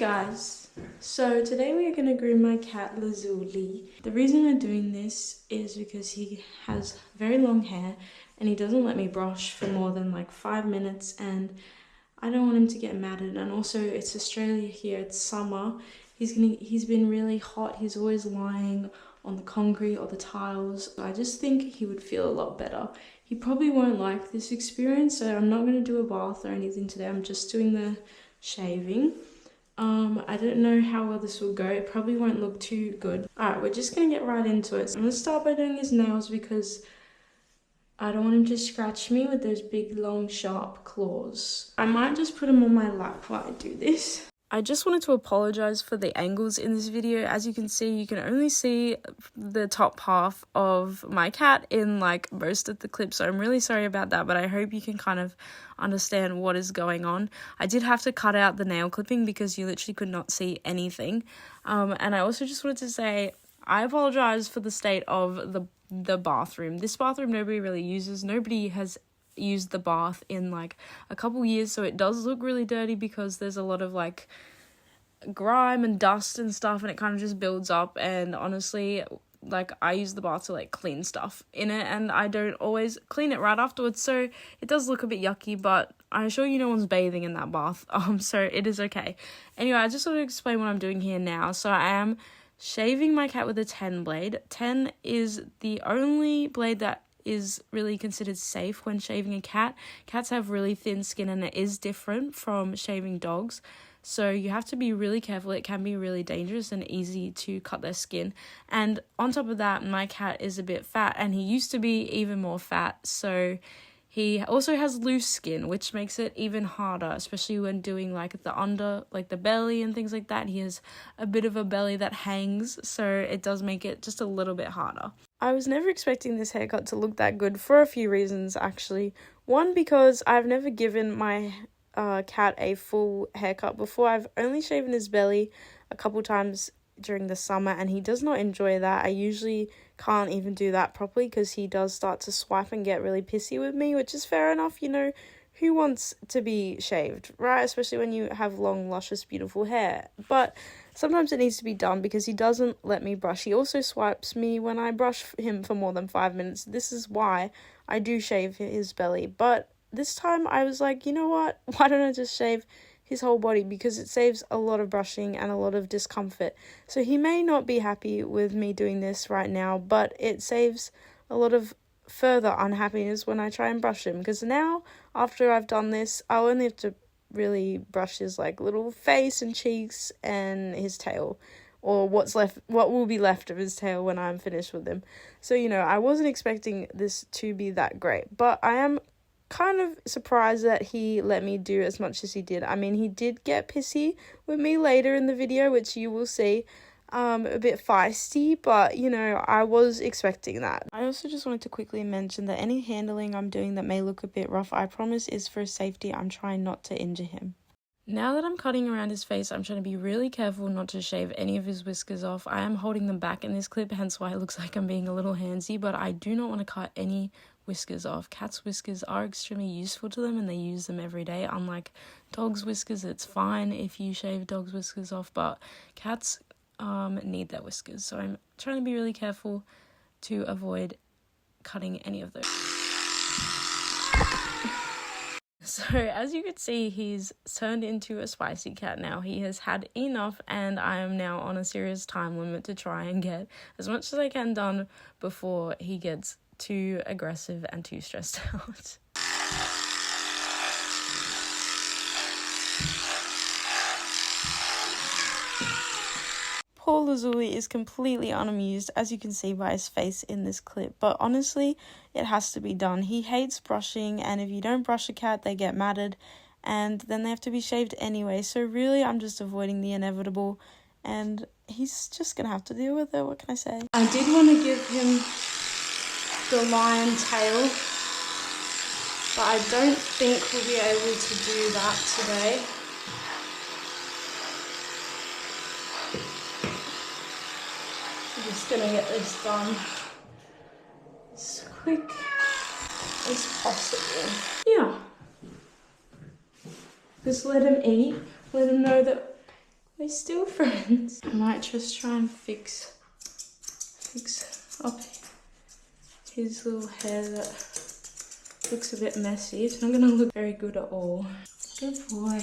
Guys, so today we are going to groom my cat Lazuli. The reason we're doing this is because he has very long hair and he doesn't let me brush for more than like 5 minutes, and I don't want him to get matted. And also it's Australia here, it's summer. He's been really hot. He's always lying on the concrete or the tiles. I just think he would feel a lot better. He probably won't like this experience, so I'm not going to do a bath or anything today. I'm just doing the shaving. I don't know how well this will go. It probably won't look too good. Alright, we're just gonna get right into it. So I'm gonna start by doing his nails because I don't want him to scratch me with those big, long, sharp claws. I might just put him on my lap while I do this. I just wanted to apologize for the angles in this video. As you can see, you can only see the top half of my cat in like most of the clips, so I'm really sorry about that, but I hope you can kind of understand what is going on. I did have to cut out the nail clipping because you literally could not see anything. And I also just wanted to say I apologize for the state of the bathroom. This bathroom nobody really uses. Nobody has used the bath in like a couple years, so it does look really dirty because there's a lot of like grime and dust and stuff, and it kind of just builds up. And honestly, like, I use the bath to like clean stuff in it, and I don't always clean it right afterwards, so it does look a bit yucky, but I assure you no one's bathing in that bath, so it is okay. Anyway, I just want to explain what I'm doing here now. So I am shaving my cat with a 10 blade. 10 is the only blade that is really considered safe when shaving a cat. Cats have really thin skin and it is different from shaving dogs, so you have to be really careful. It can be really dangerous and easy to cut their skin. And on top of that, my cat is a bit fat, and he used to be even more fat, so he also has loose skin, which makes it even harder, especially when doing like the under, like the belly and things like that. He has a bit of a belly that hangs, so it does make it just a little bit harder. I was never expecting this haircut to look that good for a few reasons, actually. One, because I've never given my cat a full haircut before. I've only shaven his belly a couple times during the summer, and he does not enjoy that. I usually can't even do that properly because he does start to swipe and get really pissy with me, which is fair enough. You know, who wants to be shaved, right? Especially when you have long, luscious, beautiful hair. But sometimes it needs to be done because he doesn't let me brush. He also swipes me when I brush him for more than 5 minutes. This is why I do shave his belly. But this time I was like, you know what? Why don't I just shave his whole body, because it saves a lot of brushing and a lot of discomfort. So he may not be happy with me doing this right now, but it saves a lot of further unhappiness when I try and brush him, because now after I've done this, I'll only have to really brush his like little face and cheeks and his tail, or what will be left of his tail when I'm finished with him. So, you know, I wasn't expecting this to be that great, but I am kind of surprised that he let me do as much as he did. I mean, he did get pissy with me later in the video, which you will see, a bit feisty, but you know, I was expecting that. I also just wanted to quickly mention that any handling I'm doing that may look a bit rough, I promise is for safety. I'm trying not to injure him. Now that I'm cutting around his face, I'm trying to be really careful not to shave any of his whiskers off. I am holding them back in this clip, hence why it looks like I'm being a little handsy, but I do not want to cut any whiskers off. Cats' whiskers are extremely useful to them and they use them every day. Unlike dogs' whiskers, it's fine if you shave dogs' whiskers off, but cats need their whiskers. So I'm trying to be really careful to avoid cutting any of those. So as you can see, he's turned into a spicy cat now. He has had enough, and I am now on a serious time limit to try and get as much as I can done before he gets too aggressive and too stressed out. Poor Lazuli is completely unamused, as you can see by his face in this clip, but honestly, it has to be done. He hates brushing, and if you don't brush a cat, they get matted, and then they have to be shaved anyway. So really, I'm just avoiding the inevitable, and he's just gonna have to deal with it. What can I say? I did want to give him the lion tail, but I don't think we'll be able to do that today. I'm just gonna get this done as quick as possible. Yeah. Just let him eat. Let him know that We're still friends. I might just try and fix up his little hair that looks a bit messy. It's not gonna look very good at all. Good boy.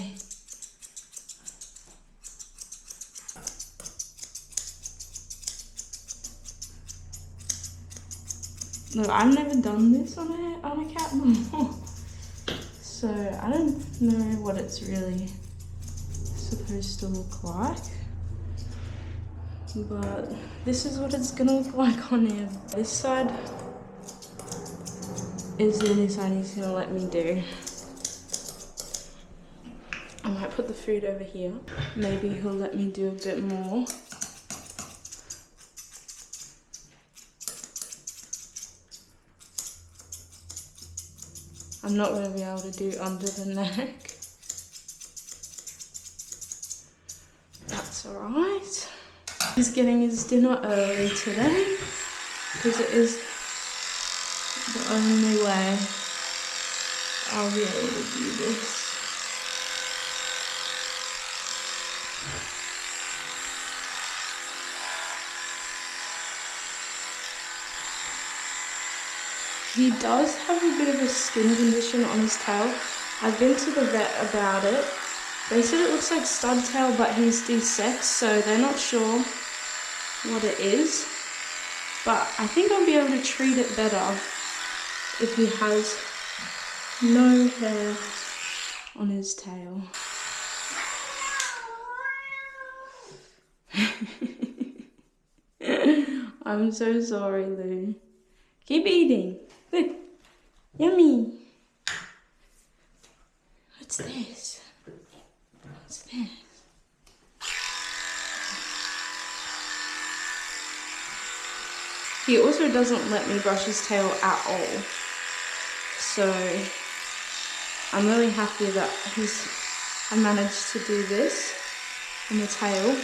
Look, I've never done this on a cat before, so I don't know what it's really supposed to look like, but this is what it's gonna look like on him. This side is the only side he's gonna let me do. I might put the food over here. Maybe he'll let me do a bit more. I'm not gonna be able to do under the neck. That's alright. He's getting his dinner early today because it is the only way I'll be able to do this. He does have a bit of a skin condition on his tail. I've been to the vet about it. They said it looks like stud tail, but he's desexed, so they're not sure what it is. But I think I'll be able to treat it better if he has no hair on his tail. I'm so sorry, Lou. Keep eating. Look. Yummy. What's this? What's this? He also doesn't let me brush his tail at all. So I'm really happy that I managed to do this on the tail,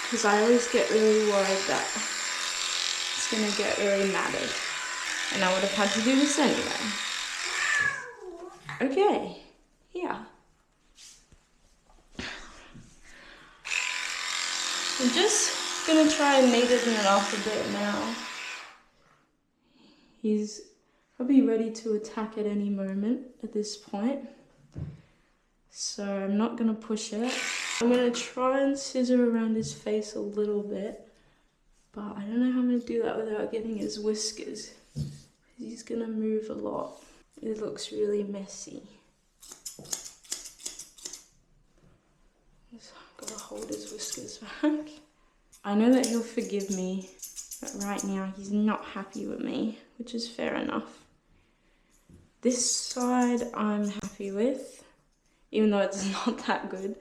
because I always get really worried that it's gonna get really matted, and I would have had to do this anyway. Okay, yeah. I'm just gonna try and neaten it off a bit now. He's probably ready to attack at any moment at this point, so I'm not gonna push it. I'm gonna try and scissor around his face a little bit, but I don't know how I'm gonna do that without getting his whiskers. He's gonna move a lot. It looks really messy. Just gotta hold his whiskers back. I know that he'll forgive me, but right now he's not happy with me, which is fair enough. This side I'm happy with, even though it's not that good.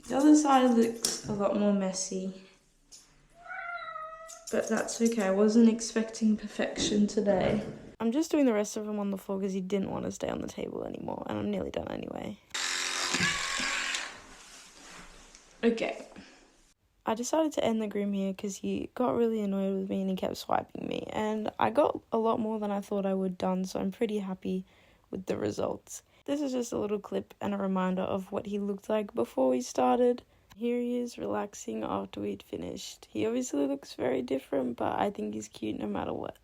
The other side looks a lot more messy, but that's okay. I wasn't expecting perfection today. I'm just doing the rest of them on the floor because he didn't want to stay on the table anymore, and I'm nearly done anyway. Okay. I decided to end the groom here because he got really annoyed with me and he kept swiping me, and I got a lot more than I thought I would done, so I'm pretty happy with the results. This is just a little clip and a reminder of what he looked like before we started. Here he is relaxing after we'd finished. He obviously looks very different, but I think he's cute no matter what.